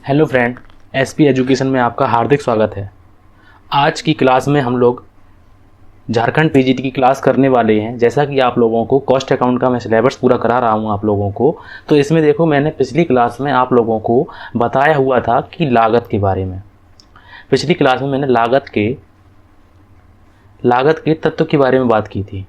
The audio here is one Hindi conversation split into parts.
हेलो फ्रेंड, एसपी एजुकेशन में आपका हार्दिक स्वागत है। आज की क्लास में हम लोग झारखंड पीजीटी की क्लास करने वाले हैं। जैसा कि आप लोगों को कॉस्ट अकाउंट का मैं सिलेबस पूरा करा रहा हूं आप लोगों को, तो इसमें देखो मैंने पिछली क्लास में आप लोगों को बताया हुआ था कि लागत के बारे में। पिछली क्लास में मैंने लागत के तत्व के बारे में बात की थी।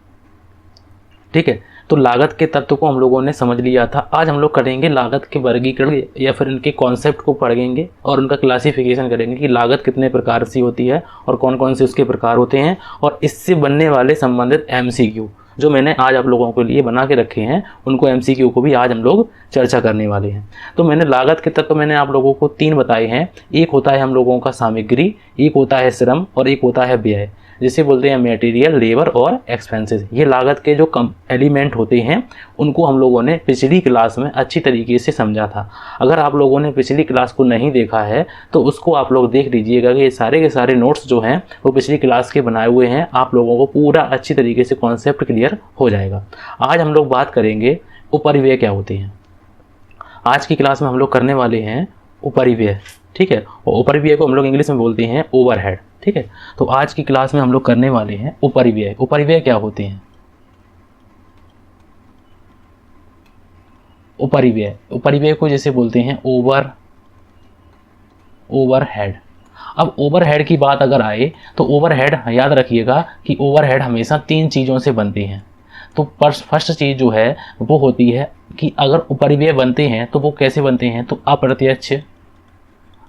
ठीक है, तो लागत के तत्व को हम लोगों ने समझ लिया था। आज हम लोग करेंगे लागत के वर्गीकरण या फिर इनके कॉन्सेप्ट को पढ़ेंगे और उनका क्लासिफिकेशन करेंगे कि लागत कितने प्रकार से होती है और कौन कौन से उसके प्रकार होते हैं, और इससे बनने वाले संबंधित एमसीक्यू जो मैंने आज आप लोगों के लिए बना के रखे हैं, उनको एमसीक्यू को भी आज हम लोग चर्चा करने वाले हैं। तो मैंने लागत के तत्व मैंने आप लोगों को 3 बताए हैं। एक होता है हम लोगों का सामग्री, एक होता है श्रम और एक होता है व्यय, जिसे बोलते हैं मटेरियल, लेबर और एक्सपेंसेस। ये लागत के जो कम एलिमेंट होते हैं उनको हम लोगों ने पिछली क्लास में अच्छी तरीके से समझा था। अगर आप लोगों ने पिछली क्लास को नहीं देखा है तो उसको आप लोग देख लीजिएगा कि ये सारे के सारे नोट्स जो हैं वो पिछली क्लास के बनाए हुए हैं। आप लोगों को पूरा अच्छी तरीके से कॉन्सेप्ट क्लियर हो जाएगा। आज हम लोग बात करेंगे उपरिव्यय क्या होते हैं। आज की क्लास में हम लोग करने वाले हैं उपरिव्यय। ठीक है, और उपरिव्यय को हम लोग इंग्लिश में बोलते हैं ओवरहेड। ठीक है, तो आज की क्लास में हम लोग करने वाले हैं उपरिव्यय। उपरिव्यय क्या होते हैं? उपरिव्यय को जैसे बोलते हैं ओवरहेड। अब ओवरहेड की बात अगर आए तो ओवरहेड याद रखिएगा कि ओवरहेड हमेशा 3 चीज़ों से बनते हैं। तो फर्स्ट चीज़ जो है वो होती है कि अगर उपरिव्यय बनते हैं तो वो कैसे बनते हैं, तो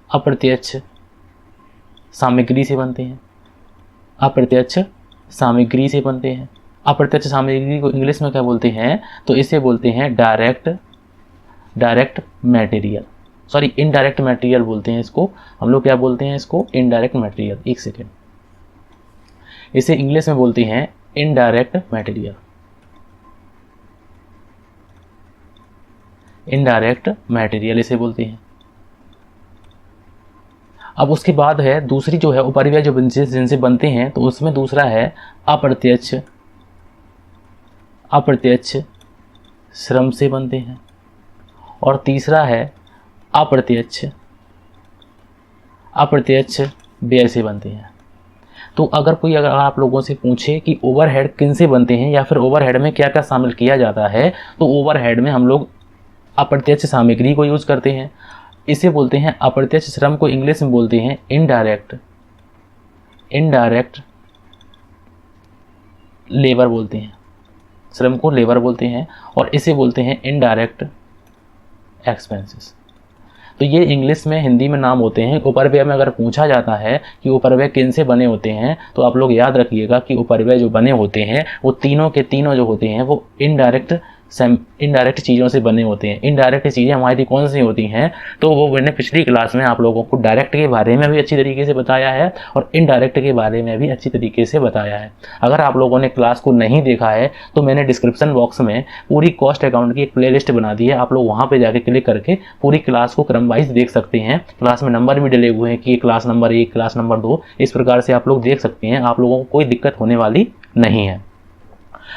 अप्रत्यक्ष सामग्री से बनते हैं। अप्रत्यक्ष सामग्री से बनते हैं। अप्रत्यक्ष सामग्री को इंग्लिश में क्या बोलते हैं, तो इसे बोलते हैं direct material. Sorry, indirect material बोलते हैं इसको। हम लोग क्या बोलते हैं इसको? Indirect material. एक सेकेंड, इसे इंग्लिश में बोलते हैं इनडायरेक्ट मटेरियल। इनडायरेक्ट मटेरियल इसे बोलते हैं। अब उसके बाद है दूसरी जो है उपरिव्यय जो जिनसे बनते हैं, तो उसमें दूसरा है अप्रत्यक्ष श्रम से बनते हैं, और तीसरा है अप्रत्यक्ष व्यय से बनते हैं। तो अगर आप लोगों से पूछे कि ओवरहेड किन से बनते हैं या फिर ओवरहेड में क्या क्या शामिल किया जाता है, तो ओवरहेड में हम लोग अप्रत्यक्ष सामग्री को यूज करते हैं। इसे बोलते हैं अप्रत्यक्ष श्रम को इंग्लिश में बोलते हैं इनडायरेक्ट लेबर बोलते हैं। श्रम को लेबर बोलते हैं, और इसे बोलते हैं इनडायरेक्ट एक्सपेंसेस। तो ये इंग्लिश में, हिंदी में नाम होते हैं। उपरिव्यय में अगर पूछा जाता है कि उपरिव्यय किन से बने होते हैं, तो आप लोग याद रखिएगा कि उपरिव्यय जो बने होते हैं वो तीनों के तीनों जो होते हैं वो इनडायरेक्ट चीज़ों से बने होते हैं। इनडायरेक्ट चीज़ें हमारी कौन सी होती हैं, तो वो मैंने पिछली क्लास में आप लोगों को डायरेक्ट के बारे में भी अच्छी तरीके से बताया है और इनडायरेक्ट के बारे में भी अच्छी तरीके से बताया है। अगर आप लोगों ने क्लास को नहीं देखा है तो मैंने डिस्क्रिप्शन बॉक्स में पूरी कॉस्ट अकाउंट की एक प्लेलिस्ट बना दी है। आप लोग वहाँ पर जाके क्लिक करके पूरी क्लास को क्रम वाइज देख सकते हैं। क्लास में नंबर भी डले हुए हैं कि क्लास नंबर 1, क्लास नंबर 2, इस प्रकार से आप लोग देख सकते हैं। आप लोगों को कोई दिक्कत होने वाली नहीं है।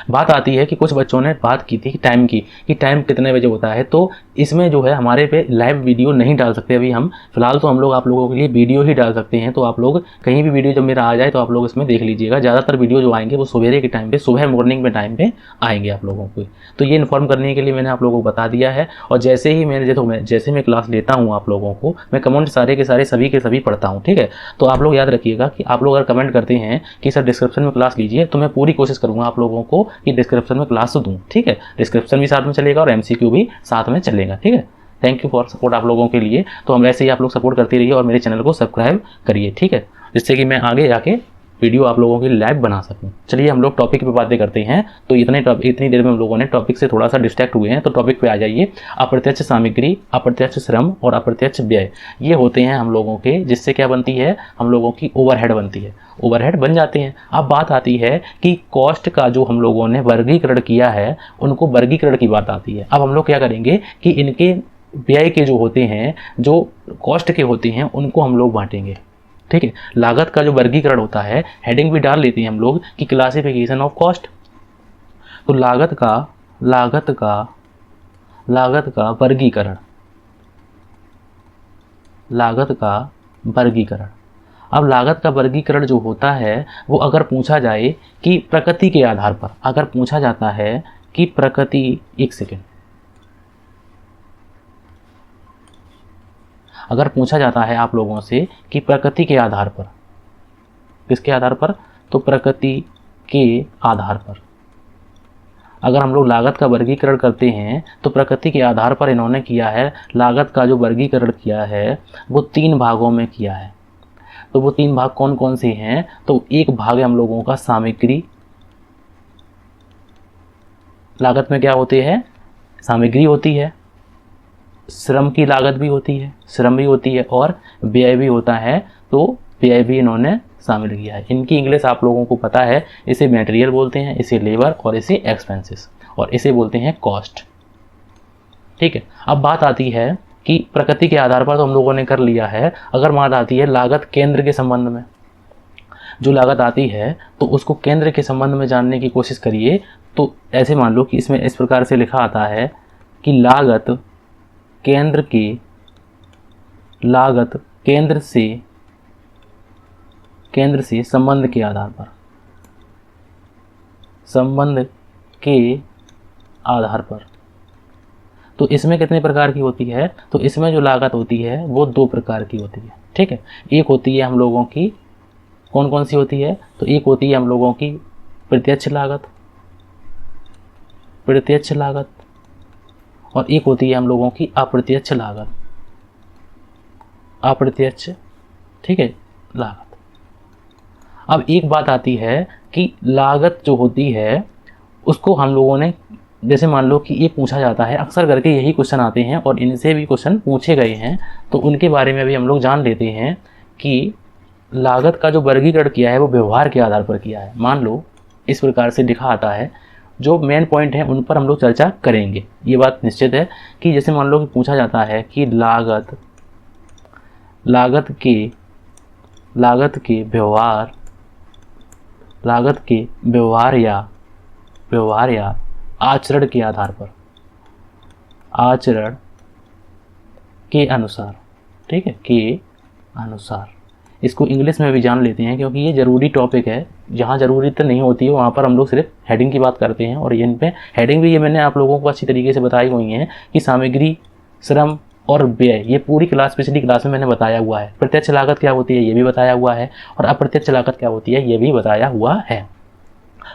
बात आती है कि कुछ बच्चों ने बात की थी टाइम की, कि टाइम कितने बजे होता है। तो इसमें जो है हमारे पे लाइव वीडियो नहीं डाल सकते अभी हम, फिलहाल तो हम लोग आप लोगों के लिए वीडियो ही डाल सकते हैं। तो आप लोग कहीं भी वीडियो जब मेरा आ जाए तो आप लोग इसमें देख लीजिएगा। ज़्यादातर वीडियो जो आएंगे वो सवेरे के टाइम पे, सुबह मॉर्निंग में टाइम पे आएंगे आप लोगों को। तो ये इन्फॉर्म करने के लिए मैंने आप लोगों को बता दिया है। और जैसे ही जैसे मैं क्लास लेता हूँ आप लोगों को, मैं कमेंट सारे के सारे सभी के सभी पढ़ता हूँ। ठीक है, तो आप लोग याद रखिएगा कि आप लोग अगर कमेंट करते हैं कि सर डिस्क्रिप्शन में क्लास लीजिए, तो मैं पूरी कोशिश करूँगा आप लोगों को कि डिस्क्रिप्शन में क्लास दूं। ठीक है, डिस्क्रिप्शन भी साथ में चलेगा और एमसीक्यू भी साथ में चलेगा। ठीक है, थैंक यू फॉर सपोर्ट आप लोगों के लिए। तो हम ऐसे ही आप लोग सपोर्ट करते रहिए और मेरे चैनल को सब्सक्राइब करिए। ठीक है, जिससे कि मैं आगे जाके वीडियो आप लोगों के लिए लाइव बना सकूं। चलिए हम लोग टॉपिक पे बातें करते हैं। तो इतनी देर में हम लोगों ने टॉपिक से थोड़ा सा डिस्ट्रैक्ट हुए हैं, तो टॉपिक पे आ जाइए। अप्रत्यक्ष सामग्री, अप्रत्यक्ष श्रम और अप्रत्यक्ष व्यय, ये होते हैं हम लोगों के, जिससे क्या बनती है, हम लोगों की ओवरहेड बनती है। ओवरहेड बन जाते हैं। अब बात आती है कि कॉस्ट का जो हम लोगों ने वर्गीकरण किया है, उनको वर्गीकरण की बात आती है। अब हम लोग क्या करेंगे कि इनके व्यय के जो होते हैं, जो कॉस्ट के होते हैं, उनको हम लोग बांटेंगे। ठीक है, लागत का जो वर्गीकरण होता है, हेडिंग भी डाल लेते हैं हम लोग कि क्लासिफिकेशन ऑफ कॉस्ट। तो लागत का वर्गीकरण, लागत का वर्गीकरण। अब लागत का वर्गीकरण जो होता है वो अगर पूछा जाए कि प्रकृति के आधार पर, अगर पूछा जाता है कि प्रकृति, एक सेकेंड, अगर पूछा जाता है आप लोगों से कि प्रकृति के आधार पर, किसके आधार पर, तो प्रकृति के आधार पर अगर हम लोग लागत का वर्गीकरण करते हैं तो प्रकृति के आधार पर इन्होंने किया है, लागत का जो वर्गीकरण किया है वो 3 भागों में किया है। तो वो 3 भाग कौन कौन से हैं, तो एक भाग है हम लोगों का सामग्री, लागत में क्या होते हैं, सामग्री होती है, श्रम की लागत भी होती है, श्रम भी होती है, और व्यय भी होता है, तो व्यय भी इन्होंने शामिल किया है। इनकी इंग्लिश आप लोगों को पता है, इसे मटेरियल बोलते हैं, इसे लेबर और इसे एक्सपेंसेस, और इसे बोलते हैं कॉस्ट। ठीक है, अब बात आती है कि प्रकृति के आधार पर तो हम लोगों ने कर लिया है, अगर बात आती है लागत केंद्र के संबंध में, जो लागत आती है तो उसको केंद्र के संबंध में जानने की कोशिश करिए। तो ऐसे मान लो कि इसमें इस प्रकार से लिखा आता है कि लागत केंद्र से संबंध के आधार पर, संबंध के आधार पर। तो इसमें कितने प्रकार की होती है, तो इसमें जो लागत होती है वो 2 प्रकार की होती है। ठीक है, एक होती है हम लोगों की, कौन कौन सी होती है, तो एक होती है हम लोगों की प्रत्यक्ष लागत, और एक होती है हम लोगों की अप्रत्यक्ष लागत, ठीक है, लागत। अब एक बात आती है कि लागत जो होती है उसको हम लोगों ने, जैसे मान लो कि ये पूछा जाता है, अक्सर करके यही क्वेश्चन आते हैं और इनसे भी क्वेश्चन पूछे गए हैं, तो उनके बारे में भी हम लोग जान लेते हैं कि लागत का जो वर्गीकरण किया है वो व्यवहार के आधार पर किया है। मान लो इस प्रकार से लिखा आता है, जो मेन पॉइंट हैं उन पर हम लोग चर्चा करेंगे। ये बात निश्चित है कि जैसे मान लो कि पूछा जाता है कि लागत के व्यवहार या आचरण के आधार पर, आचरण के अनुसार, ठीक है, के अनुसार। इसको इंग्लिश में भी जान लेते हैं क्योंकि ये ज़रूरी टॉपिक है, जहाँ ज़रूरत नहीं होती है वहाँ पर हम लोग सिर्फ हेडिंग की बात करते हैं, और इन पे हेडिंग भी ये मैंने आप लोगों को अच्छी तरीके से बताई हुई हैं कि सामग्री, श्रम और व्यय, ये पूरी क्लास, पिछली क्लास में मैंने बताया हुआ है। प्रत्यक्ष लागत क्या होती है ये भी बताया हुआ है, और अप्रत्यक्ष लागत क्या होती है ये भी बताया हुआ है।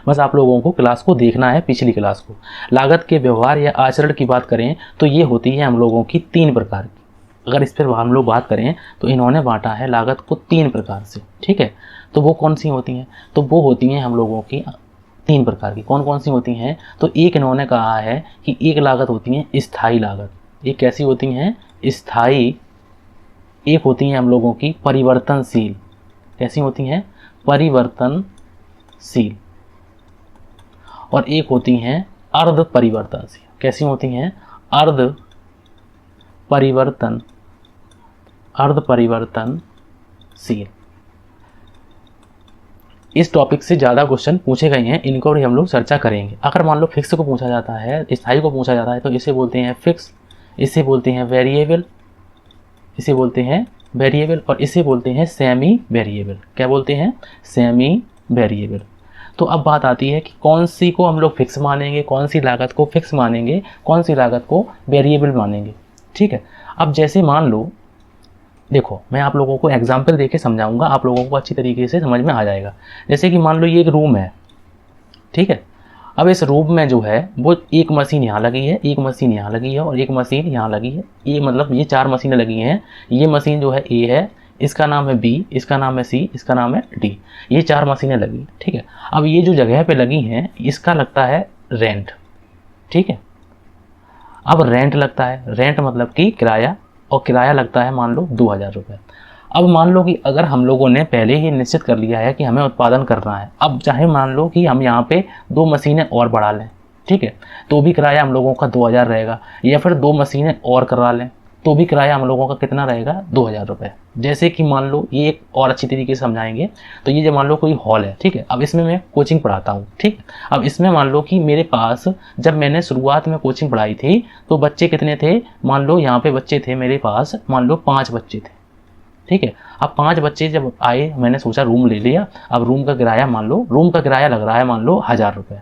बस आप लोगों को क्लास को देखना है, पिछली क्लास को। लागत के व्यवहार या आचरण की बात करें तो ये होती है हम लोगों की 3 प्रकार की। अगर इस पर हम लोग बात करें तो इन्होंने बांटा है लागत को 3 प्रकार से। ठीक है, तो वो कौन सी होती हैं, तो वो होती हैं हम लोगों की 3 प्रकार की। कौन कौन सी होती हैं, तो एक इन्होंने कहा है कि एक लागत होती है स्थायी लागत। ये कैसी होती हैं, स्थायी। एक होती हैं हम लोगों की परिवर्तनशील। कैसी होती हैं, परिवर्तनशील। और एक होती हैं अर्ध परिवर्तनशील। कैसी होती हैं, अर्ध परिवर्तनशील। इस टॉपिक से ज़्यादा क्वेश्चन पूछे गए हैं, इनको भी हम लोग चर्चा करेंगे। अगर मान लो फिक्स को पूछा जाता है, स्थायी को पूछा जाता है, तो इसे बोलते हैं फिक्स, इसे बोलते हैं वेरिएबल, और इसे बोलते हैं सेमी वेरिएबल। क्या बोलते हैं, सेमी वेरिएबल। तो अब बात आती है कि कौन सी को हम लोग फिक्स मानेंगे, कौन सी लागत को फिक्स मानेंगे, कौन सी लागत को वेरिएबल मानेंगे। ठीक है, अब जैसे मान लो, देखो मैं आप लोगों को एग्जाम्पल देके समझाऊंगा, आप लोगों को अच्छी तरीके से समझ में आ जाएगा। जैसे कि मान लो ये एक रूम है, ठीक है। अब इस रूम में जो है वो एक मशीन यहाँ लगी है, एक मशीन यहाँ लगी है, और एक मशीन यहाँ लगी है। ये मतलब ये 4 मशीनें लगी हैं। ये मशीन जो है ए है, इसका नाम है बी, इसका नाम है सी, इसका नाम है डी। ये 4 मशीनें लगी, ठीक है। अब ये जो जगह पे लगी हैं इसका लगता है रेंट, ठीक है। अब रेंट लगता है, रेंट मतलब कि किराया, और किराया लगता है मान लो 2000 रुपये। अब मान लो कि अगर हम लोगों ने पहले ही निश्चित कर लिया है कि हमें उत्पादन करना है, अब चाहे मान लो कि हम यहाँ पे 2 मशीनें और बढ़ा लें, ठीक है, तो भी किराया हम लोगों का 2000 रहेगा, या फिर 2 मशीनें और करा लें तो भी किराया हम लोगों का कितना रहेगा, 2000 रुपये। जैसे कि मान लो ये एक और अच्छी तरीके से समझाएंगे, तो ये जो मान लो कोई हॉल है, ठीक है। अब इसमें मैं कोचिंग पढ़ाता हूँ, ठीक। अब इसमें मान लो कि मेरे पास जब मैंने शुरुआत में कोचिंग पढ़ाई थी तो बच्चे कितने थे, मान लो यहाँ पे बच्चे थे मेरे पास, मान लो 5 बच्चे थे, ठीक है। अब 5 बच्चे जब आए, मैंने सोचा रूम ले लिया, अब रूम का किराया मान लो, रूम का किराया लग रहा है मान लो 1000 रुपये,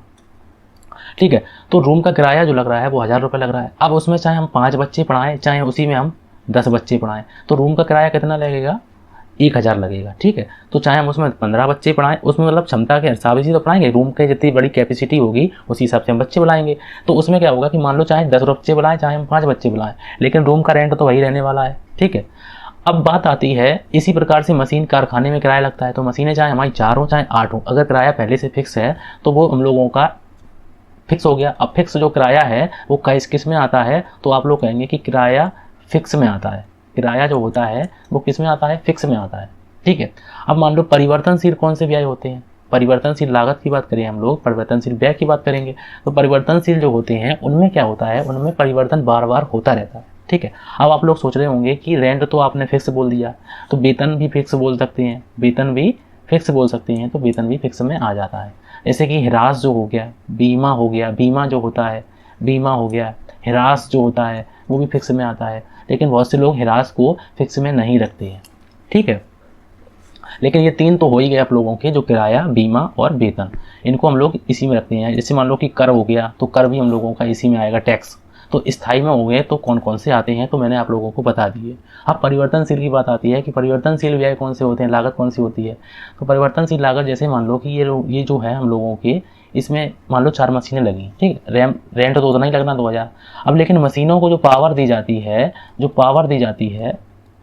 ठीक है। तो रूम का किराया जो लग रहा है वो 1000 रुपये लग रहा है। अब उसमें चाहे हम 5 बच्चे पढ़ाएं, चाहे उसी में हम 10 बच्चे पढ़ाएं, तो रूम का किराया कितना लगेगा, 1000 लगेगा, ठीक है। तो चाहे हम उसमें 15 बच्चे पढ़ाएं, उसमें मतलब क्षमता के हिसाब से तो पढ़ाएंगे, रूम के जितनी बड़ी कैपेसिटी होगी उसी हिसाब से हम बच्चे बुलाएंगे। तो उसमें क्या होगा कि मान लो चाहे 10 बच्चे बुलाएं, चाहे हम 5 बच्चे बुलाएं, लेकिन रूम का रेंट तो वही रहने वाला है, ठीक है। अब बात आती है इसी प्रकार से मशीन कारखाने में किराया लगता है, तो मशीनें चाहे हमारी 4 हो चाहे 8 हो, अगर किराया पहले से फिक्स है तो वो हम लोगों का फिक्स हो गया। अब फिक्स जो किराया है वो किस में आता है, तो आप लोग कहेंगे कि किराया फिक्स में आता है। किराया जो होता है वो किस में आता है, फिक्स में आता है, ठीक है। अब मान लो परिवर्तनशील कौन से व्यय होते हैं, परिवर्तनशील लागत की बात करें हम लोग, परिवर्तनशील व्यय की बात करेंगे, तो परिवर्तनशील जो होते हैं उनमें क्या होता है, उनमें परिवर्तन बार बार होता रहता है, ठीक है। अब आप लोग सोच रहे होंगे कि रेंट तो आपने फिक्स बोल दिया, तो वेतन भी फिक्स बोल सकते हैं, वेतन भी फिक्स बोल सकते हैं, तो वेतन भी फिक्स में आ जाता है। जैसे कि हिरास जो हो गया, बीमा हो गया, बीमा जो होता है, बीमा हो गया, हिरास जो होता है वो भी फिक्स में आता है, लेकिन बहुत से लोग हिरास को फिक्स में नहीं रखते हैं, ठीक है। लेकिन ये 3 तो हो ही गए आप लोगों के, जो किराया, बीमा और वेतन, इनको हम लोग इसी में रखते हैं। जैसे मान लो कि कर हो गया, तो कर भी हम लोगों का इसी में आएगा, टैक्स। तो स्थायी में हो गए तो कौन कौन से आते हैं, तो मैंने आप लोगों को बता दिए। अब परिवर्तनशील की बात आती है कि परिवर्तनशील व्यय कौन से होते हैं, लागत कौन सी होती है। तो परिवर्तनशील लागत जैसे मान लो कि ये जो है हम लोगों के, इसमें मान लो 4 मशीनें लगी, ठीक है, रेंट तो उतना ही लगना 2000। अब लेकिन मशीनों को जो पावर दी जाती है,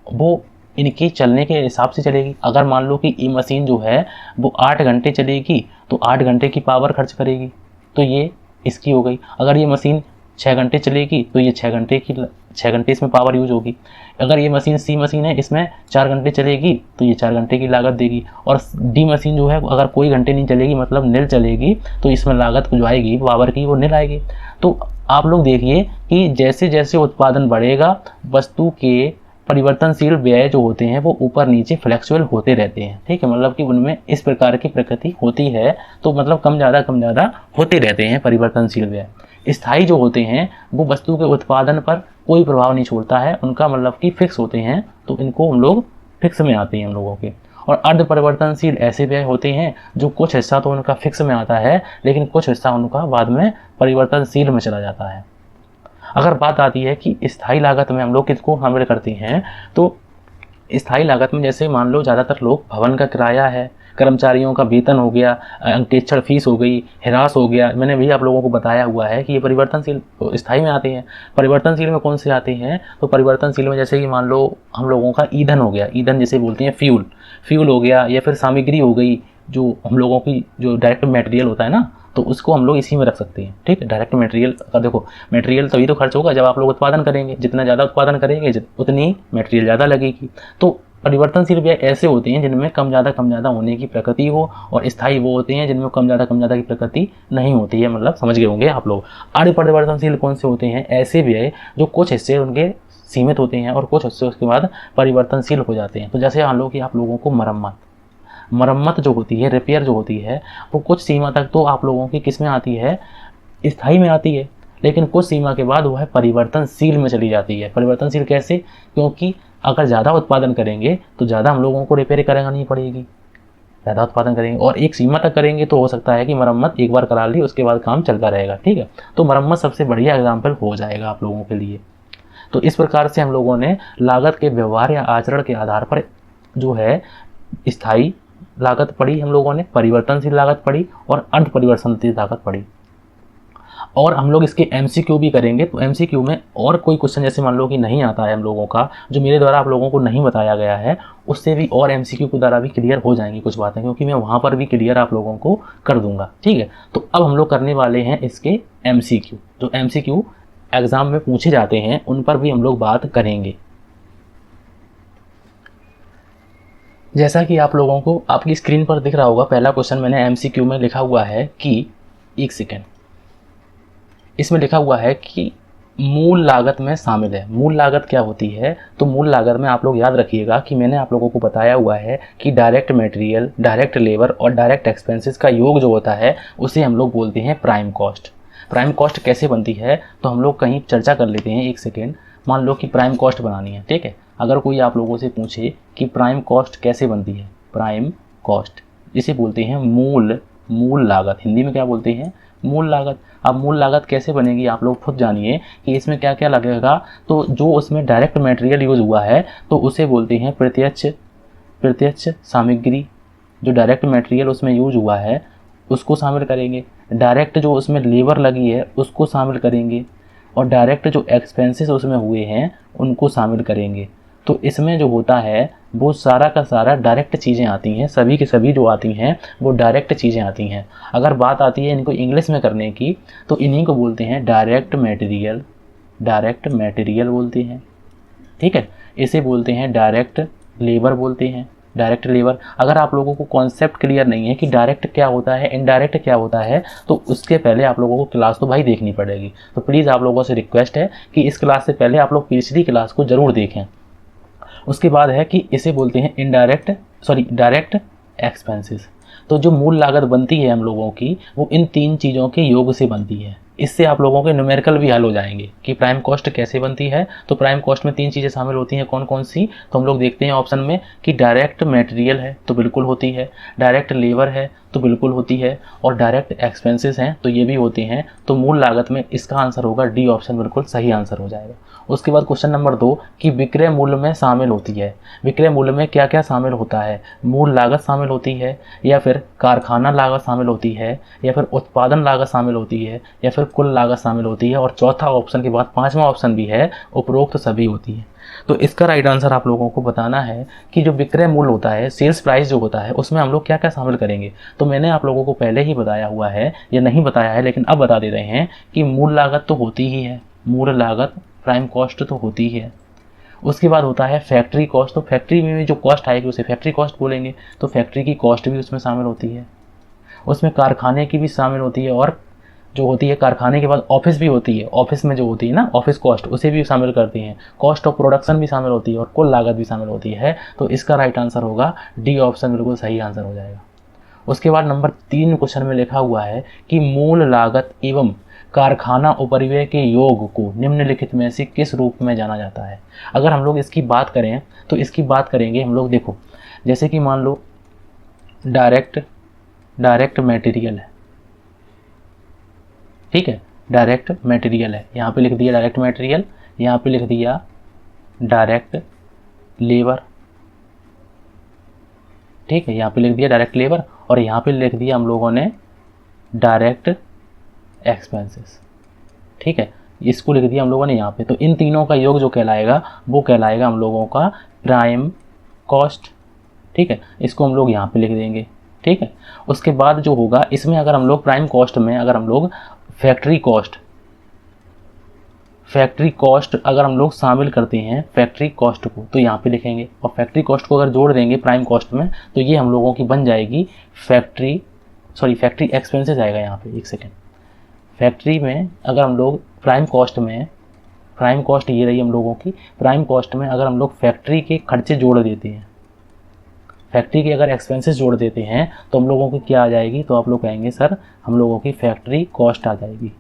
वो इनके चलने के हिसाब से चलेगी। अगर मान लो कि ये मशीन जो है वो 8 घंटे चलेगी, तो 8 घंटे की पावर खर्च करेगी, तो ये इसकी हो गई। अगर ये मशीन 6 घंटे चलेगी तो ये 6 घंटे इसमें पावर यूज होगी। अगर ये मशीन सी मशीन है, इसमें 4 घंटे चलेगी तो ये 4 घंटे की लागत देगी। और डी मशीन जो है अगर कोई घंटे नहीं चलेगी, मतलब निल चलेगी, तो इसमें लागत जो आएगी पावर की वो निल आएगी। तो आप लोग देखिए कि जैसे जैसे उत्पादन बढ़ेगा, वस्तु के परिवर्तनशील व्यय जो होते हैं वो ऊपर नीचे फ्लेक्चुअल होते रहते हैं, ठीक है। मतलब कि उनमें इस प्रकार की प्रकृति होती है, तो मतलब कम ज़्यादा होते रहते हैं परिवर्तनशील व्यय। स्थायी जो होते हैं वो वस्तु के उत्पादन पर कोई प्रभाव नहीं छोड़ता है, उनका मतलब कि फिक्स होते हैं, तो इनको हम लोग फिक्स में आते हैं हम लोगों के। और अर्ध परिवर्तनशील ऐसे व्यय होते हैं जो कुछ हिस्सा तो उनका फिक्स में आता है, लेकिन कुछ हिस्सा उनका बाद में परिवर्तनशील में चला जाता है। अगर बात आती है कि स्थायी लागत में हम लोग किसको शामिल करते हैं, तो स्थायी लागत में जैसे मान लो ज़्यादातर लोग भवन का किराया है, कर्मचारियों का वेतन हो गया, अंकेक्षण फीस हो गई, हिरास हो गया, मैंने भी आप लोगों को बताया हुआ है कि ये परिवर्तनशील स्थायी में आते हैं। परिवर्तनशील में कौन से आते हैं, तो परिवर्तनशील में जैसे कि मान लो हम लोगों का ईंधन हो गया, ईंधन जिसे बोलते हैं फ्यूल हो गया, या फिर सामग्री हो गई, जो हम लोगों की जो डायरेक्ट मटेरियल होता है ना, तो उसको हम लोग इसी में रख सकते हैं, ठीक है। डायरेक्ट मटेरियल का देखो, मटेरियल तभी तो खर्च होगा जब आप लोग उत्पादन करेंगे, जितना ज़्यादा उत्पादन करेंगे उतनी मटेरियल ज़्यादा लगेगी। तो परिवर्तनशील व्यय ऐसे होते हैं जिनमें कम ज़्यादा होने की प्रकृति हो, और स्थायी वो होते हैं जिनमें कम ज़्यादा की प्रकृति नहीं होती है, मतलब समझ गए होंगे आप लोग। अर्ध परिवर्तनशील कौन से होते हैं, ऐसे व्यय जो कुछ हिस्से उनके सीमित होते हैं और कुछ हिस्से उसके बाद परिवर्तनशील हो जाते हैं। तो जैसे मान लो कि आप लोगों को मरम्मत जो होती है, रिपेयर जो होती है, वो कुछ सीमा तक तो आप लोगों की किस में आती है, स्थायी में आती है, लेकिन कुछ सीमा के बाद वह परिवर्तनशील में चली जाती है। परिवर्तनशील कैसे, क्योंकि अगर ज़्यादा उत्पादन करेंगे तो ज़्यादा हम लोगों को रिपेयर करानी पड़ेगी, ज़्यादा उत्पादन करेंगे और एक सीमा तक करेंगे तो हो सकता है कि मरम्मत एक बार करा ली, उसके बाद काम चलता रहेगा, ठीक है। तो मरम्मत सबसे बढ़िया एग्जाम्पल हो जाएगा आप लोगों के लिए। तो इस प्रकार से हम लोगों ने लागत के व्यवहार या आचरण के आधार पर जो है स्थायी लागत पढ़ी, हम लोगों ने परिवर्तनशील लागत पढ़ी और अर्ध परिवर्तनशील लागत पढ़ी। और हम लोग इसके MCQ भी करेंगे। तो MCQ में और कोई क्वेश्चन जैसे मान लो कि नहीं आता है हम लोगों का, जो मेरे द्वारा आप लोगों को नहीं बताया गया है, उससे भी और MCQ के द्वारा भी क्लियर हो जाएंगी कुछ बातें, क्योंकि मैं वहाँ पर भी क्लियर आप लोगों को कर दूंगा, ठीक है। तो अब हम लोग करने वाले हैं इसके MCQ, जो MCQ एग्जाम में पूछे जाते हैं उन पर भी हम लोग बात करेंगे। जैसा कि आप लोगों को आपकी स्क्रीन पर दिख रहा होगा, पहला क्वेश्चन मैंने MCQ में लिखा हुआ है कि एक सेकेंड, इसमें लिखा हुआ है कि मूल लागत में शामिल है। मूल लागत क्या होती है, तो मूल लागत में आप लोग याद रखिएगा कि मैंने आप लोगों को बताया हुआ है कि डायरेक्ट मटेरियल, डायरेक्ट लेबर और डायरेक्ट एक्सपेंसेस का योग जो होता है उसे हम लोग बोलते हैं प्राइम कॉस्ट। प्राइम कॉस्ट कैसे बनती है, तो हम लोग कहीं चर्चा कर लेते हैं, एक सेकेंड। मान लो कि प्राइम कॉस्ट बनानी है, ठीक है। अगर कोई आप लोगों से पूछे कि प्राइम कॉस्ट कैसे बनती है, प्राइम कॉस्ट जिसे बोलते हैं मूल लागत, हिंदी में क्या बोलते हैं, मूल लागत। अब मूल लागत कैसे बनेगी आप लोग खुद जानिए कि इसमें क्या क्या लगेगा। तो जो उसमें डायरेक्ट मटेरियल यूज़ हुआ है तो उसे बोलते हैं प्रत्यक्ष सामग्री। जो डायरेक्ट मटेरियल उसमें यूज हुआ है उसको शामिल करेंगे, डायरेक्ट जो उसमें लेबर लगी है उसको शामिल करेंगे, और डायरेक्ट जो एक्सपेंसेस उसमें हुए हैं उनको शामिल करेंगे। तो इसमें जो होता है वो सारा का सारा डायरेक्ट चीज़ें आती हैं, सभी की सभी जो आती हैं वो डायरेक्ट चीज़ें आती हैं। अगर बात आती है इनको इंग्लिश में करने की तो इन्हीं को बोलते हैं डायरेक्ट मटेरियल बोलते हैं, ठीक है। इसे बोलते हैं डायरेक्ट लेबर बोलते हैं, डायरेक्ट लेबर। अगर आप लोगों को कॉन्सेप्ट क्लियर नहीं है कि डायरेक्ट क्या होता है, इनडायरेक्ट क्या होता है, तो उसके पहले आप लोगों को क्लास तो भाई देखनी पड़ेगी। तो प्लीज़ आप लोगों से रिक्वेस्ट है कि इस क्लास से पहले आप लोग पिछली क्लास को ज़रूर देखें। उसके बाद है कि इसे बोलते हैं डायरेक्ट एक्सपेंसेस। तो जो मूल लागत बनती है हम लोगों की वो इन 3 चीज़ों के योग से बनती है। इससे आप लोगों के न्यूमेरिकल भी हल हो जाएंगे कि प्राइम कॉस्ट कैसे बनती है। तो प्राइम कॉस्ट में 3 चीज़ें शामिल होती हैं, कौन कौन सी, तो हम लोग देखते हैं ऑप्शन में कि डायरेक्ट मटेरियल है तो बिल्कुल होती है, डायरेक्ट लेबर है तो बिल्कुल होती है, और डायरेक्ट एक्सपेंसेस हैं तो ये भी होते हैं। तो मूल लागत में इसका आंसर होगा डी ऑप्शन, बिल्कुल सही आंसर हो जाएगा। उसके बाद क्वेश्चन नंबर 2 कि विक्रय मूल्य में शामिल होती है। विक्रय मूल्य में क्या क्या शामिल होता है, मूल लागत शामिल होती है, या फिर कारखाना लागत शामिल होती है, या फिर उत्पादन लागत शामिल होती है, या फिर कुल लागत शामिल होती है, और चौथा ऑप्शन के बाद 5वां ऑप्शन भी है उपरोक्त सभी होती है। तो इसका राइट आंसर आप लोगों को बताना है कि जो विक्रय मूल्य होता है, सेल्स प्राइस जो होता है, उसमें हम लोग क्या क्या शामिल करेंगे। तो मैंने आप लोगों को पहले ही बताया हुआ है या नहीं बताया है, लेकिन अब बता दे रहे हैं कि मूल लागत तो होती ही है, मूल लागत प्राइम कॉस्ट तो होती ही है। उसके बाद होता है फैक्ट्री कॉस्ट। तो फैक्ट्री में जो कॉस्ट आएगी उसे फैक्ट्री कॉस्ट बोलेंगे, तो फैक्ट्री की कॉस्ट भी उसमें शामिल होती है। उसमें कारखाने की भी शामिल होती है, और जो होती है कारखाने के बाद ऑफिस भी होती है, ऑफिस में जो होती है ना ऑफिस कॉस्ट, उसे भी शामिल करती हैं। कॉस्ट ऑफ प्रोडक्शन भी शामिल होती है और कुल लागत भी शामिल होती है। तो इसका राइट आंसर होगा डी ऑप्शन, बिल्कुल सही आंसर हो जाएगा। उसके बाद नंबर 3 क्वेश्चन में लिखा हुआ है कि मूल लागत एवं कारखाना उपरिव्यय के योग को निम्नलिखित में से किस रूप में जाना जाता है। अगर हम लोग इसकी बात करें तो इसकी बात करेंगे हम लोग, देखो जैसे कि मान लो डायरेक्ट मटेरियल है, ठीक है, डायरेक्ट मटेरियल है, यहाँ पे लिख दिया डायरेक्ट मटेरियल, यहाँ पे लिख दिया डायरेक्ट लेबर, ठीक है, यहाँ पे लिख दिया डायरेक्ट लेबर, और यहाँ पे लिख दिया हम लोगों ने डायरेक्ट एक्सपेंसेस, ठीक है, इसको लिख दिया हम लोगों ने यहाँ पे। तो इन तीनों का योग जो कहलाएगा वो कहलाएगा हम लोगों का प्राइम कॉस्ट, ठीक है, इसको हम लोग यहाँ पे लिख देंगे, ठीक है। उसके बाद जो होगा इसमें अगर हम लोग प्राइम कॉस्ट में अगर हम लोग फैक्ट्री कॉस्ट अगर हम लोग शामिल करते हैं फैक्ट्री कॉस्ट को, तो यहाँ पे लिखेंगे, और फैक्ट्री कॉस्ट को अगर जोड़ देंगे प्राइम कॉस्ट में तो ये हम लोगों की बन जाएगी फैक्ट्री एक्सपेंसेस आएगा यहाँ पे, एक सेकेंड। फैक्ट्री में अगर हम लोग प्राइम कॉस्ट ये रही हम लोगों की, प्राइम कॉस्ट में अगर हम लोग फैक्ट्री के खर्चे जोड़ देते हैं, फैक्ट्री के अगर एक्सपेंसेस जोड़ देते हैं तो हम लोगों की क्या आ जाएगी, तो आप लोग कहेंगे सर हम लोगों की फैक्ट्री कॉस्ट आ जाएगी।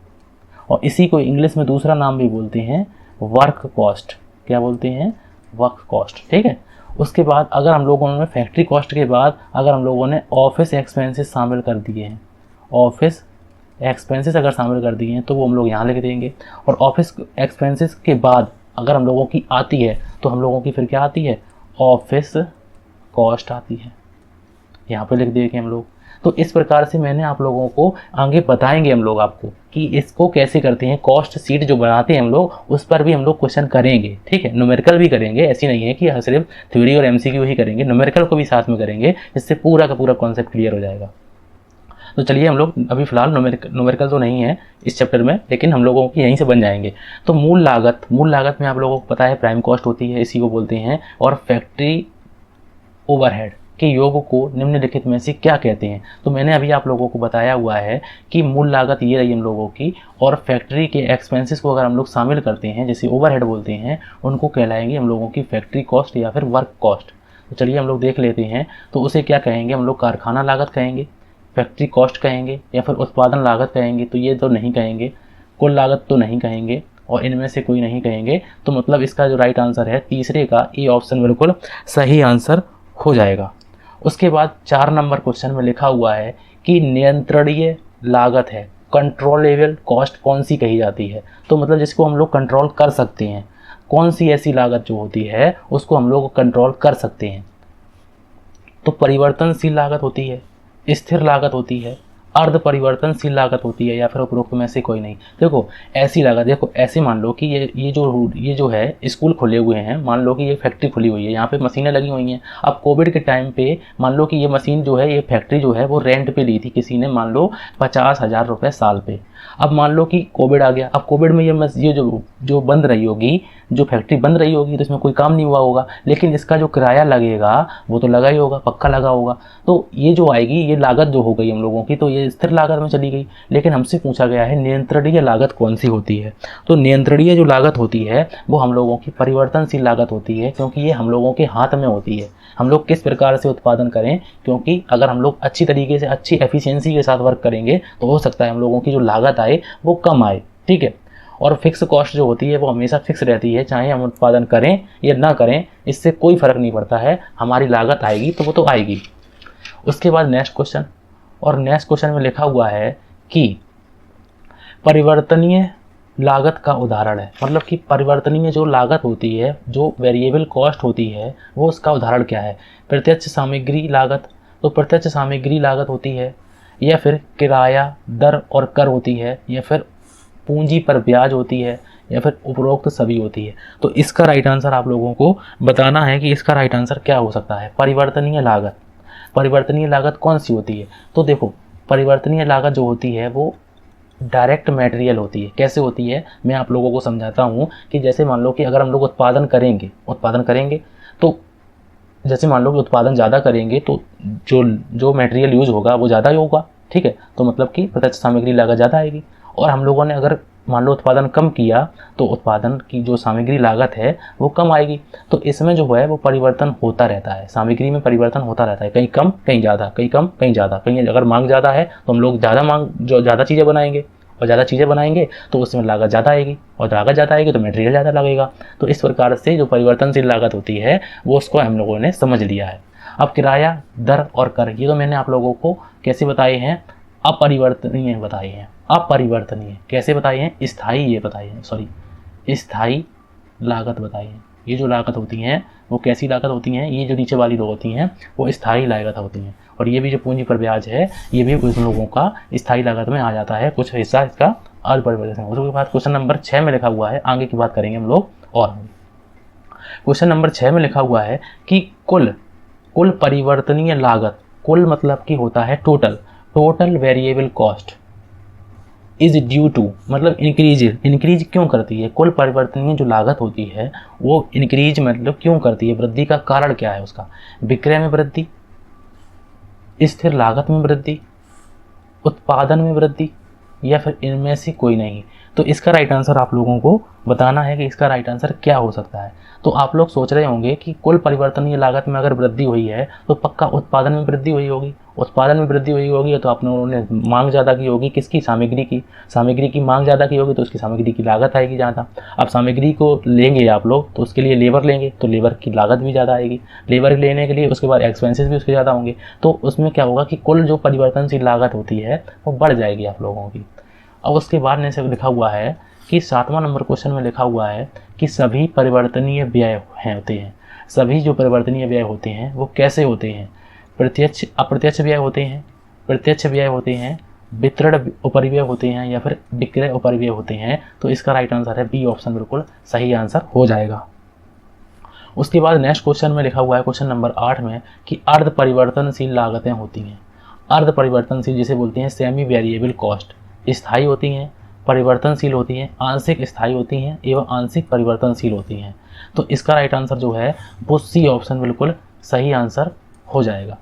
और इसी को इंग्लिश में दूसरा नाम भी बोलते हैं वर्क कॉस्ट, क्या बोलते हैं, वर्क कॉस्ट, ठीक है। उसके बाद अगर हम लोगों ने फैक्ट्री कॉस्ट के बाद अगर हम लोगों ने ऑफिस एक्सपेंसेस शामिल कर दिए हैं, ऑफिस एक्सपेंसेस अगर शामिल कर दिए हैं तो वो हम लोग यहाँ लिख देंगे। और ऑफिस एक्सपेंसेस के बाद अगर हम लोगों की आती है तो हम लोगों की फिर क्या आती है, ऑफिस कॉस्ट आती है, यहाँ पे लिख देंगे हम लोग। तो इस प्रकार से मैंने आप लोगों को आगे बताएंगे हम लोग आपको कि इसको कैसे करते हैं। कॉस्ट शीट जो बनाते हैं हम लोग उस पर भी हम लोग क्वेश्चन करेंगे, ठीक है, न्यूमेरिकल भी करेंगे, ऐसी नहीं है कि सिर्फ थ्योरी और एमसीक्यू ही करेंगे, न्यूमेरिकल को भी साथ में करेंगे, जिससे पूरा का पूरा कॉन्सेप्ट क्लियर हो जाएगा। तो चलिए हम लोग अभी फिलहाल न्यूमेरिकल तो नहीं है इस चैप्टर में, लेकिन हम लोगों की यहीं से बन जाएंगे। तो मूल लागत में आप लोगों को पता है प्राइम कॉस्ट होती है, इसी को बोलते हैं। और फैक्ट्री ओवरहेड के योग को निम्नलिखित में से क्या कहते हैं। तो मैंने अभी आप लोगों को बताया हुआ है कि मूल लागत ये रही हम लोगों की, और फैक्ट्री के एक्सपेंसेस को अगर हम लोग शामिल करते हैं जैसे ओवरहेड बोलते हैं, उनको कहलाएंगे हम लोगों की फैक्ट्री कॉस्ट या फिर वर्क कॉस्ट। तो चलिए हम लोग देख लेते हैं। तो उसे क्या कहेंगे हम लोग, कारखाना लागत कहेंगे, फैक्ट्री कॉस्ट कहेंगे, या फिर उत्पादन लागत कहेंगे, तो ये तो नहीं कहेंगे, कुल लागत तो नहीं कहेंगे, और इनमें से कोई नहीं कहेंगे। तो मतलब इसका जो राइट आंसर है तीसरे का ए ऑप्शन बिल्कुल सही आंसर हो जाएगा। उसके बाद 4 नंबर क्वेश्चन में लिखा हुआ है कि नियंत्रणीय लागत है, कंट्रोलेबल कॉस्ट कौन सी कही जाती है। तो मतलब जिसको हम लोग कंट्रोल कर सकते हैं, कौन सी ऐसी लागत जो होती है उसको हम लोग कंट्रोल कर सकते हैं। तो परिवर्तनशील लागत होती है, स्थिर लागत होती है, अर्ध परिवर्तनशील लागत होती है, या फिर उपरोक्त में से कोई नहीं। देखो ऐसी लागत, देखो ऐसे मान लो कि ये जो है स्कूल खुले हुए हैं, मान लो कि ये फैक्ट्री खुली हुई है, यहाँ पे मशीनें लगी हुई हैं। अब कोविड के टाइम पे मान लो कि ये मशीन जो है, ये फैक्ट्री जो है वो रेंट पे ली थी किसी ने, मान लो 50,000 रुपये साल पे। अब मान लो कि कोविड आ गया, अब कोविड में ये जो बंद रही होगी, जो फैक्ट्री बंद रही होगी, तो इसमें कोई काम नहीं हुआ होगा, लेकिन इसका जो किराया लगेगा वो तो लगा ही होगा, पक्का लगा होगा। तो ये जो आएगी, ये लागत जो हो गई हम लोगों की, तो ये स्थिर लागत में चली गई। लेकिन हमसे पूछा गया है नियंत्रणीय लागत कौन सी होती है। तो नियंत्रणीय जो लागत होती है वो हम लोगों की परिवर्तनशील लागत होती है, क्योंकि ये हम लोगों के हाथ में होती है, हम लोग किस प्रकार से उत्पादन करें। क्योंकि अगर हम लोग अच्छी तरीके से, अच्छी एफिशिएंसी के साथ वर्क करेंगे तो हो सकता है हम लोगों की जो लागत आए वो कम आए, ठीक है। और फिक्स कॉस्ट जो होती है वो हमेशा फिक्स रहती है, चाहे हम उत्पादन करें या ना करें, इससे कोई फर्क नहीं पड़ता है, हमारी लागत आएगी तो वो तो आएगी। उसके बाद नेक्स्ट क्वेश्चन, और नेक्स्ट क्वेश्चन में लिखा हुआ है कि परिवर्तनीय लागत का उदाहरण है, मतलब कि परिवर्तनीय जो लागत होती है, जो वेरिएबल कॉस्ट होती है, वो उसका उदाहरण क्या है। प्रत्यक्ष सामग्री लागत, तो प्रत्यक्ष सामग्री लागत होती है, या फिर किराया, दर और कर होती है, या फिर पूंजी पर ब्याज होती है, या फिर उपरोक्त सभी होती है। तो इसका राइट आंसर आप लोगों को बताना है कि इसका राइट आंसर क्या हो सकता है। परिवर्तनीय लागत, परिवर्तनीय लागत कौन सी होती है। तो देखो परिवर्तनीय लागत जो होती है वो डायरेक्ट मटेरियल होती है। कैसे होती है मैं आप लोगों को समझाता हूँ कि जैसे मान लो कि अगर हम लोग उत्पादन करेंगे तो जैसे मान लो कि उत्पादन ज़्यादा करेंगे तो जो मटेरियल यूज होगा वो ज़्यादा ही होगा, ठीक है। तो मतलब कि प्रत्यक्ष सामग्री लागत ज़्यादा आएगी। और हम लोगों ने अगर मान लो उत्पादन कम किया तो उत्पादन की जो सामग्री लागत है वो कम आएगी। तो इसमें जो है वो परिवर्तन होता रहता है, सामग्री में परिवर्तन होता रहता है, कहीं कम कहीं ज़्यादा, कहीं कम कहीं ज़्यादा। कहीं अगर मांग ज़्यादा है तो हम लोग ज़्यादा चीज़ें बनाएंगे, और ज़्यादा चीज़ें बनाएंगे तो उसमें लागत ज़्यादा आएगी, और लागत ज़्यादा आएगी तो मटेरियल ज़्यादा लगेगा। तो इस प्रकार से जो परिवर्तनशील लागत होती है वो उसको हम लोगों ने समझ लिया है। अब किराया, दर और कर, ये तो मैंने आप लोगों को कैसे बताए हैं, अपरिवर्तनीय बताए हैं। अपरिवर्तनीय कैसे बताए हैं, स्थायी ये बताए हैं, सॉरी स्थायी लागत बताई है। ये जो लागत होती हैं वो कैसी लागत होती हैं, ये जो नीचे वाली दो होती हैं वो स्थायी लागत होती हैं। और ये भी जो पूंजी पर ब्याज है ये भी उन लोगों का स्थायी लागत में आ जाता है, कुछ हिस्सा इसका अपरिवर्तनीय। उसके बाद क्वेश्चन नंबर 6 में लिखा हुआ है, आगे की बात करेंगे हम लोग। और क्वेश्चन नंबर 6 में लिखा हुआ है कि कुल परिवर्तनीय लागत, कुल मतलब कि होता है total variable cost is due to, मतलब इंक्रीज क्यों करती है। कुल परिवर्तनीय जो लागत होती है वो इंक्रीज मतलब क्यों करती है, वृद्धि का कारण क्या है उसका। विक्रय में वृद्धि, स्थिर लागत में वृद्धि, उत्पादन में वृद्धि, या फिर इनमें से कोई नहीं। तो इसका राइट आंसर आप लोगों को बताना है कि इसका राइट आंसर क्या हो सकता है। तो आप लोग सोच रहे होंगे कि कुल परिवर्तनीय लागत में अगर वृद्धि हुई है तो पक्का उत्पादन में वृद्धि हुई होगी। उत्पादन में वृद्धि हुई होगी तो आप लोगों ने मांग ज़्यादा की होगी, किसकी, सामग्री की मांग ज़्यादा की होगी तो उसकी सामग्री की लागत आएगी ज़्यादा। अब सामग्री को लेंगे आप लोग तो उसके लिए लेबर लेंगे तो लेबर की लागत भी ज़्यादा आएगी। लेबर लेने के लिए उसके बाद एक्सपेंसेस भी उसके ज़्यादा होंगे। तो उसमें क्या होगा कि कुल जो परिवर्तनशील लागत होती है वो बढ़ जाएगी आप लोगों की। अब उसके बाद ने से लिखा हुआ है कि 7वां नंबर क्वेश्चन में लिखा हुआ है कि सभी परिवर्तनीय व्यय होते हैं। सभी जो परिवर्तनीय व्यय होते हैं वो कैसे होते हैं, प्रत्यक्ष अप्रत्यक्ष व्यय होते हैं, प्रत्यक्ष व्यय होते हैं, वितरण उपरिव्यय होते हैं, या फिर विक्रय उपरिव्यय होते हैं। तो इसका राइट आंसर है बी ऑप्शन बिल्कुल सही आंसर हो जाएगा। उसके बाद नेक्स्ट क्वेश्चन में लिखा हुआ है क्वेश्चन नंबर 8 में कि अर्ध परिवर्तनशील लागतें होती हैं। अर्ध परिवर्तनशील जिसे बोलते हैं सेमी वेरिएबल कॉस्ट, स्थायी होती हैं, परिवर्तनशील होती हैं, आंशिक स्थायी होती हैं एवं आंशिक परिवर्तनशील होती हैं। तो इसका राइट आंसर जो है वो सी ऑप्शन बिल्कुल सही आंसर हो जाएगा।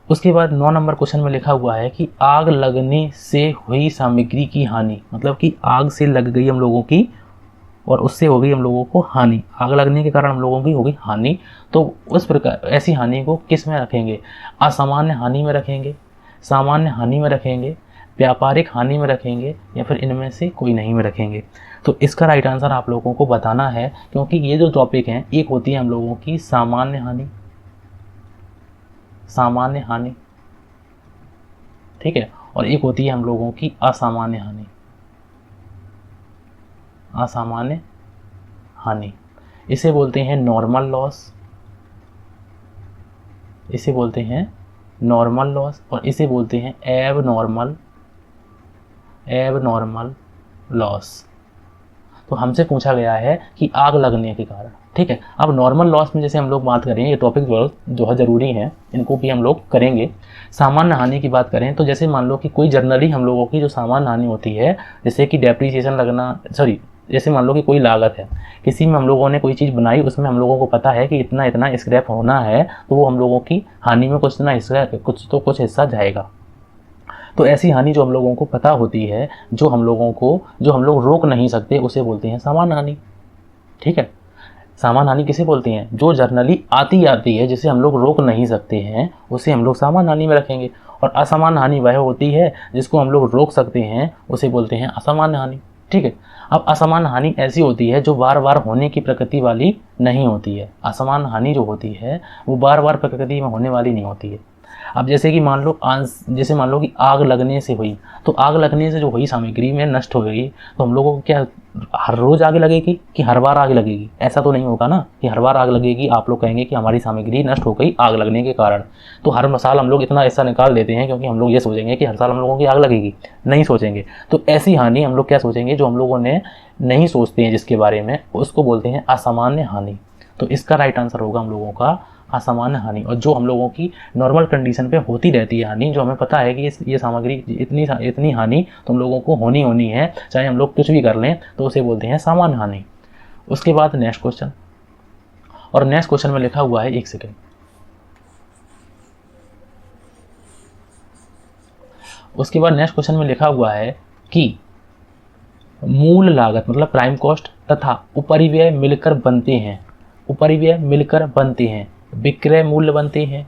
उसके बाद 9 नंबर क्वेश्चन में लिखा हुआ है कि आग लगने से हुई सामग्री की हानि, मतलब कि आग से लग गई हम लोगों की और उससे हो गई हम लोगों को हानि, आग लगने के कारण हम लोगों की हो गई हानि। तो उस प्रकार ऐसी हानि को किस में रखेंगे, असामान्य हानि में रखेंगे, सामान्य हानि में रखेंगे, व्यापारिक हानि में रखेंगे या फिर इनमें से कोई नहीं में रखेंगे। तो इसका राइट आंसर आप लोगों को बताना है, क्योंकि ये जो टॉपिक हैं, एक होती है हम लोगों की सामान्य हानि, सामान्य हानि, ठीक है, और एक होती है हम लोगों की असामान्य हानि, असामान्य हानि। इसे बोलते हैं नॉर्मल लॉस, इसे बोलते हैं नॉर्मल लॉस, और इसे बोलते हैं एबनॉर्मल, एबनॉर्मल लॉस। तो हमसे पूछा गया है कि आग लगने के कारण, ठीक है। अब नॉर्मल लॉस में जैसे हम लोग बात करें, ये टॉपिक जो है ज़रूरी है, इनको भी हम लोग करेंगे। सामान्य हानि की बात करें तो जैसे मान लो कि कोई जनरली हम लोगों की जो सामान्य हानि होती है, जैसे कि डेप्रीसिएशन लगना, जैसे मान लो कि कोई लागत है, किसी में हम लोगों ने कोई चीज़ बनाई, उसमें हम लोगों को पता है कि इतना इतना स्क्रैप होना है, तो वो हम लोगों की हानि में कुछ ना हिस्सा, कुछ हिस्सा जाएगा। तो ऐसी हानि जो हम लोगों को पता होती है, जो हम लोग रोक नहीं सकते, उसे बोलते हैं सामान्य हानि, ठीक है। सामान्य हानि किसे बोलते हैं? जो जर्नली आती है, जिसे हम लोग रोक नहीं सकते हैं, उसे हम लोग सामान्य हानि में रखेंगे। और असामान्य हानि वह होती है जिसको हम लोग रोक सकते हैं, उसे बोलते हैं असामान्य हानि, ठीक है। अब असामान्य हानि ऐसी होती है जो बार बार होने की प्रकृति वाली नहीं होती है। असामान्य हानि जो होती है वो बार बार प्रकृति में होने वाली नहीं होती है। अब जैसे मान लो कि आग लगने से हुई, तो आग लगने से जो हुई सामग्री में नष्ट हो गई, तो हम लोगों को क्या हर रोज आग लगेगी कि हर बार आग लगेगी? ऐसा तो नहीं होगा ना कि हर बार आग लगेगी। आप लोग कहेंगे कि हमारी सामग्री नष्ट हो गई आग लगने के कारण, तो हर साल हम लोग इतना ऐसा निकाल देते हैं क्योंकि हम लोग ये सोचेंगे कि हर साल हम लोगों की आग लगेगी, नहीं सोचेंगे। तो ऐसी हानि हम लोग क्या सोचेंगे, जो हम लोगों ने नहीं सोचते हैं जिसके बारे में, उसको बोलते हैं असामान्य हानि। तो इसका राइट आंसर होगा हम लोगों का असामान्य हानि। और जो हम लोगों की नॉर्मल कंडीशन पे होती रहती है हानि, जो हमें पता है कि ये सामग्री इतनी हानि तो हम लोगों को होनी है, चाहे हम लोग कुछ भी कर लें, तो उसे बोलते हैं सामान्य हानि। उसके बाद नेक्स्ट क्वेश्चन, और नेक्स्ट क्वेश्चन में लिखा हुआ है, एक सेकेंड, उसके बाद नेक्स्ट क्वेश्चन में लिखा हुआ है कि मूल लागत मतलब प्राइम कॉस्ट तथा उपरिव्यय मिलकर बनते हैं, उपरिव्यय मिलकर बनते हैं, विक्रय मूल्य बनते हैं,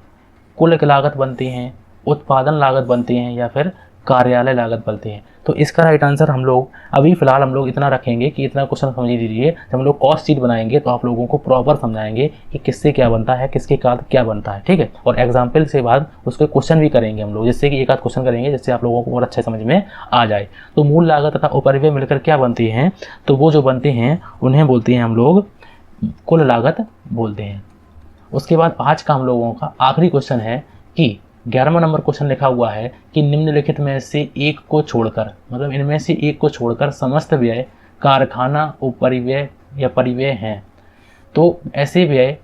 कुल लागत बनते हैं, उत्पादन लागत बनते हैं, या फिर कार्यालय लागत बनते हैं। तो इसका राइट आंसर हम लोग अभी फिलहाल हम लोग इतना रखेंगे कि इतना क्वेश्चन समझ लीजिए। जब हम लोग कॉस्ट शीट बनाएंगे तो आप लोगों को प्रॉपर समझाएंगे कि किससे क्या बनता है, किसके बाद क्या बनता है, ठीक है। और एग्जाम्पल से बाद उसके क्वेश्चन भी करेंगे हम लोग, जिससे कि एक आध क्वेश्चन करेंगे जिससे आप लोगों को और अच्छा समझ में आ जाए। तो मूल लागत तथा उपरिव्यय मिलकर क्या बनते हैं, तो वो जो बनते हैं उन्हें बोलते हैं हम लोग कुल लागत बोलते हैं। उसके बाद आज का हम लोगों का आखिरी क्वेश्चन है कि 11वां नंबर क्वेश्चन लिखा हुआ है कि निम्नलिखित में से एक को छोड़कर, मतलब इनमें से एक को छोड़कर समस्त व्यय कारखाना उपरिव्यय या परिव्यय हैं। तो ऐसे व्यय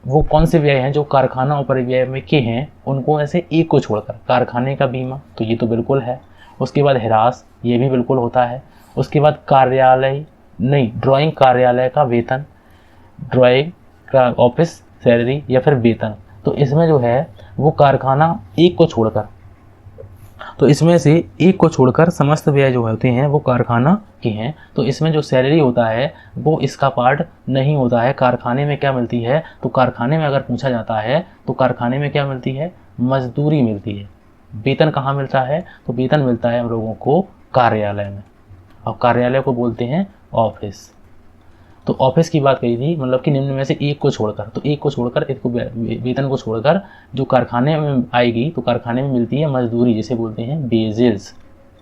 वो कौन से व्यय हैं जो कारखाना उपरिव्यय में के हैं, उनको ऐसे एक को छोड़कर। कारखाने का बीमा, तो ये तो बिल्कुल है। उसके बाद ह्रास, ये भी बिल्कुल होता है। उसके बाद ड्राइंग कार्यालय का वेतन, ड्राइंग का ऑफिस सैलरी या फिर वेतन। तो इसमें जो है वो कारखाना एक को छोड़कर, तो इसमें से एक को छोड़कर समस्त व्यय जो होते हैं वो कारखाना के हैं। तो इसमें जो सैलरी होता है वो इसका पार्ट नहीं होता है। कारखाने में क्या मिलती है, तो कारखाने में अगर पूछा जाता है तो कारखाने में क्या मिलती है, मजदूरी मिलती है। वेतन कहाँ मिलता है, तो वेतन मिलता है हम लोगों को कार्यालय में, और कार्यालय को बोलते हैं ऑफिस। तो ऑफिस की बात कही थी, मतलब कि निम्न में से एक को छोड़कर, तो एक को छोड़कर, एक को वेतन को छोड़कर जो कारखाने में आएगी, तो कारखाने में मिलती है मजदूरी, जिसे बोलते हैं बेजेस,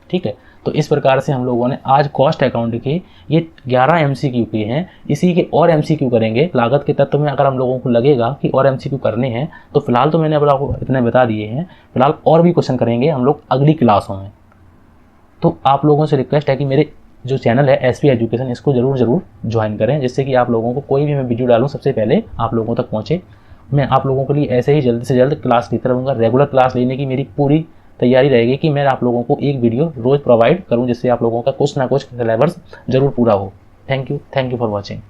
ठीक है। तो इस प्रकार से हम लोगों ने आज कॉस्ट अकाउंट के ये 11 MCQ के हैं। इसी के और MCQ करेंगे लागत के तत्व में। अगर हम लोगों को लगेगा कि और MCQ करने हैं तो फिलहाल तो मैंने आपको इतने बता दिए हैं, फिलहाल और भी क्वेश्चन करेंगे हम लोग अगली क्लासों में। तो आप लोगों से रिक्वेस्ट है कि मेरे जो चैनल है SP एजुकेशन, इसको ज़रूर ज्वाइन करें, जिससे कि आप लोगों को कोई भी मैं वीडियो डालूं सबसे पहले आप लोगों तक पहुंचे। मैं आप लोगों के लिए ऐसे ही जल्द से जल्द क्लास लेता रहूँगा। रेगुलर क्लास लेने की मेरी पूरी तैयारी रहेगी कि मैं आप लोगों को एक वीडियो रोज़ प्रोवाइड करूँ, जिससे आप लोगों का कुछ ना कुछ सिलेबस ज़रूर पूरा हो। Thank you for watching.